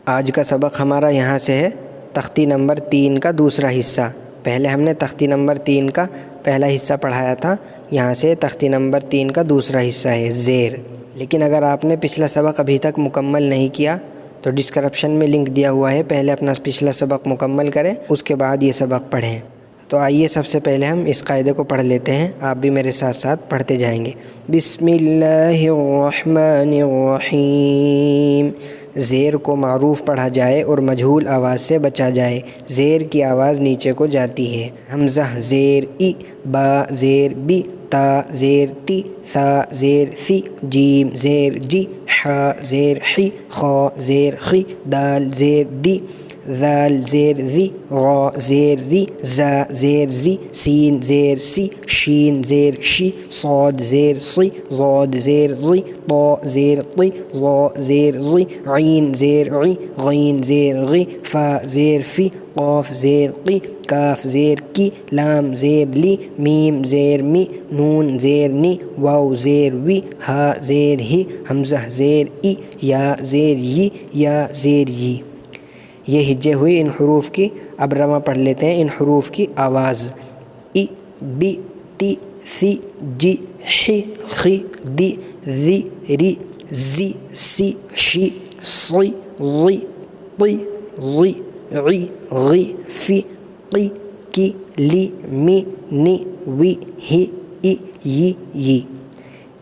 آج کا سبق ہمارا یہاں سے ہے تختی نمبر 3 کا دوسرا حصہ۔ پہلے ہم نے تختی نمبر 3 کا پہلا حصہ پڑھایا تھا، یہاں سے تختی نمبر 3 کا دوسرا حصہ ہے زیر۔ لیکن اگر آپ نے پچھلا سبق ابھی تک مکمل نہیں کیا تو ڈسکرپشن میں لنک دیا ہوا ہے، پہلے اپنا پچھلا سبق مکمل کریں، اس کے بعد یہ سبق پڑھیں۔ تو آئیے سب سے پہلے ہم اس قاعدے کو پڑھ لیتے ہیں، آپ بھی میرے ساتھ ساتھ پڑھتے جائیں گے۔ بسم اللہ الرحمن الرحیم۔ زیر کو معروف پڑھا جائے اور مجہول آواز سے بچا جائے۔ زیر کی آواز نیچے کو جاتی ہے۔ حمزہ زیر ای، با زیر بی، تا زیر تی، ثا زیر ثی، جیم زیر جی، حا زیر حی، خا زیر خی، دال زیر دی، ذال زیر ذی، را زیر ذی، زا زیر زی، سین زیر سی، شین زیر شی، صاد زیر صی، ضاد زیر ضی، طا زیر طی، ظا زیر ظی، عین زیر عی، غین زیر غی، فا زیر فی، قاف زیر قی، کاف زیر کی، لام زیر لی، میم زیر می، نون زیر نی، واو زیر وی، ہا زیر ہی، حمزہ زیر ای، یا زیر ی، یا زیر ی۔ یہ ہجے ہوئی ان حروف کی۔ اب رواں پڑھ لیتے ہیں ان حروف کی آواز۔ ای، بی، تی، ثی، جی، حی، خی، دی، ذی، ری، زی، سی، شی، صی، ضی، طی، ظی، عی، غی، فی، قی، کی، لی، می، نی، وی، ہی، ای، ی۔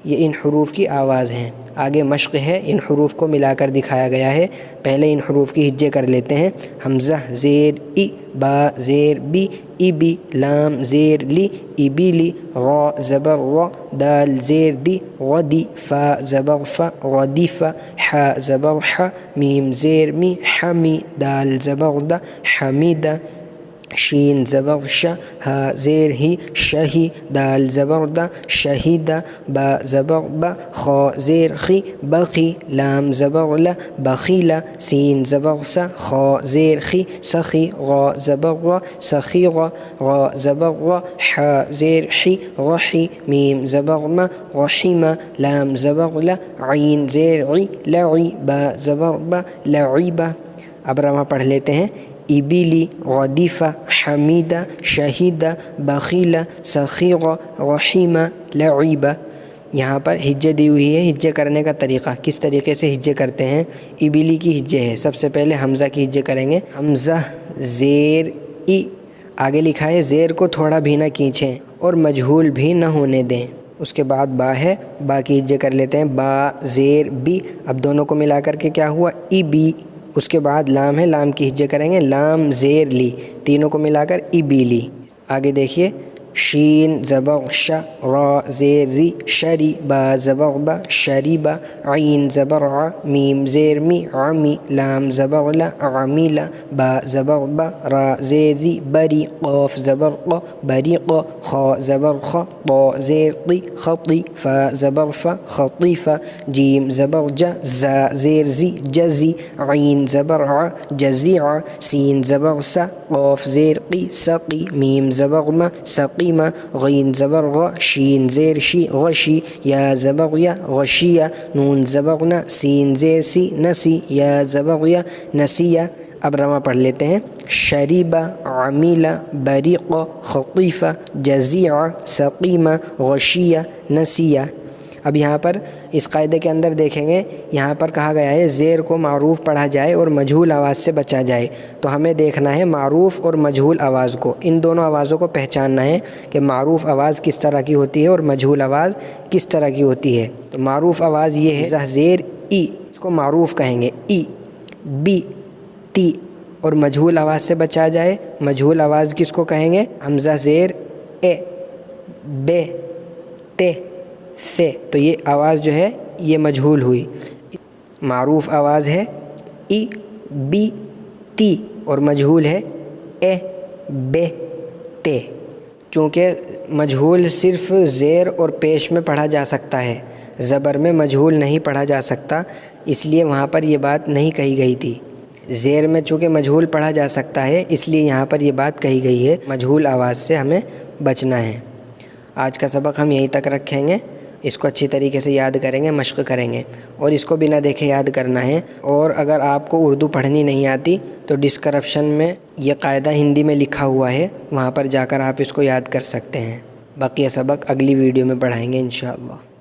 یہ ان حروف کی آواز ہیں۔ آگے مشق ہے، ان حروف کو ملا کر دکھایا گیا ہے۔ پہلے ان حروف کی ہجے کر لیتے ہیں۔ حمزہ زیر ای، با زیر بی، ابی، لام زیر لی، ابلی، را زبر را، دال زیر دی، غدی، فا زبر فا، غدیف، حا زبر حا، میم زیر می، حمی، دال زبر دا، حمیدہ، شین زبر ش، ہا زیر ہی، شہی، دال زبر دا، شہیدہ، با زبر با، خا زیر خی، بخی، لام زبر لا، بخیلہ، سین زبر سا، خا زیر خی، سخی، غا زبر را، سخیرہ، را زبر را، حا زیر حی، رحی، میم زبر ما، رحیمہ، لام زبر لا، عین زیر عی، لعی، با زبر با، لعیبہ۔ اب رواں پڑھ لیتے ہیں۔ ابلی، غدیفہ، حمیدہ، شہیدہ، بخیلہ، سخیرہ، رحیمہ، لعیبہ۔ یہاں پر ہجے دی ہوئی ہے۔ ہجے کرنے کا طریقہ کس طریقے سے ہجے کرتے ہیں؟ ابلی کی ہجے ہے، سب سے پہلے حمزہ کی ہجے کریں گے۔ حمزہ زیر ای، آگے لکھا ہے زیر کو تھوڑا بھی نہ کھینچیں اور مجہول بھی نہ ہونے دیں۔ اس کے بعد با ہے، با کی ہجے کر لیتے ہیں۔ با زیر بی، اب دونوں کو ملا کر کے کیا ہوا؟ E B. اس کے بعد لام ہے، لام کی ہجے کریں گے۔ لام زیر لی، تینوں کو ملا کر ای بی لی۔ آگے دیکھیے، شین زبر ش، را زیر ری، شری، با زبر با، شریبہ، عین زبر ع، میم زیر می، عمی، لام زبر لا، عمیلہ، با زبر با، را زیر ری، بری، قاف زبر ق، بریق، خا زبر خ، طا زیر طی، خطی، فا زبر فا، خطیفہ، جیم زبر ج، زا زیر زی، جزی، عین زبر ع، جزیع، سین زبر سا، قاف زیر قی، سقی، میم زبر ما، سقیمہ، غین زبر غ، شین زیر شی، غشی، یا زبر یا، غشیہ، نون زبر نا، سین زیر سی، نسی، یا زبر یا، نسیہ۔ اب رواں پڑھ لیتے ہیں۔ شریبہ، عمیلہ، بریق، خطیفہ، جزیع، سقیمہ، غشیہ، نسیہ۔ اب یہاں پر اس قاعدے کے اندر دیکھیں گے، یہاں پر کہا گیا ہے زیر کو معروف پڑھا جائے اور مجہول آواز سے بچا جائے۔ تو ہمیں دیکھنا ہے معروف اور مجہول آواز کو، ان دونوں آوازوں کو پہچاننا ہے کہ معروف آواز کس طرح کی ہوتی ہے اور مجہول آواز کس طرح کی ہوتی ہے۔ تو معروف آواز یہ ہے زیر ای، اس کو معروف کہیں گے، ای، بی، تی، اور مجہول آواز سے بچا جائے، مجہول آواز کس کو کہیں گے؟ حمزہ زیر اے، بے، تے، سے۔ تو یہ آواز جو ہے یہ مجہول ہوئی۔ معروف آواز ہے ای، بی، تی، اور مجہول ہے اے، بے، تے۔ چونکہ مجہول صرف زیر اور پیش میں پڑھا جا سکتا ہے، زبر میں مجہول نہیں پڑھا جا سکتا، اس لیے وہاں پر یہ بات نہیں کہی گئی تھی۔ زیر میں چونکہ مجہول پڑھا جا سکتا ہے، اس لیے یہاں پر یہ بات کہی گئی ہے، مجہول آواز سے ہمیں بچنا ہے۔ آج کا سبق ہم یہیں تک رکھیں گے۔ اس کو اچھی طریقے سے یاد کریں گے، مشق کریں گے، اور اس کو بنا دیکھے یاد کرنا ہے۔ اور اگر آپ کو اردو پڑھنی نہیں آتی تو ڈسکرپشن میں یہ قاعدہ ہندی میں لکھا ہوا ہے، وہاں پر جا کر آپ اس کو یاد کر سکتے ہیں۔ باقی یہ سبق اگلی ویڈیو میں پڑھائیں گے انشاءاللہ۔